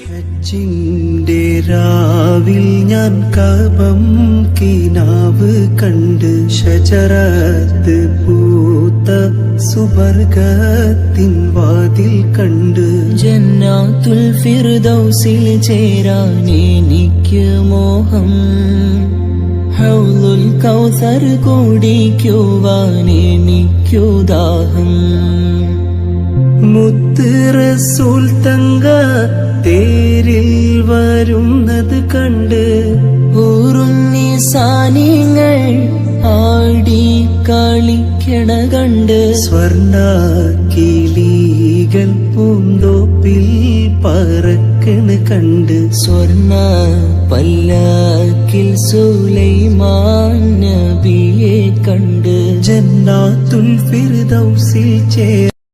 ഹജ്ജിന്റെ രാവിൽ ഞാൻ കഅബം കിനാവ് കണ്ട് ഷജറത്ത് പൂത്ത സുബർഗത്തിൻ വാതിൽ കണ്ട് ജന്നാത്തുൽ ഫിർദൗസിൽ ചേരാൻ എനിക്ക് മോഹം ഹൗലുൽ കൗസർ കുടിക്കുവാൻ എനിക്കു ദാഹം മുത്ത് റസൂൽ തങ്ക തേരിൽ വരുന്നത് കണ്ട് ഊറുന്നിസാനിങ്ങൾ ആടി കളിക്കണ കണ്ട് സ്വർണ്ണ കിളികൾ പൂന്തോപ്പിൽ പറക്കണ കണ്ട് സ്വർണ്ണ പല്ലക്കിൽ സുലൈമാൻ നബിയെ കണ്ട് ജന്നാത്തുൽ ഫിർദൗസിൽ ചേർ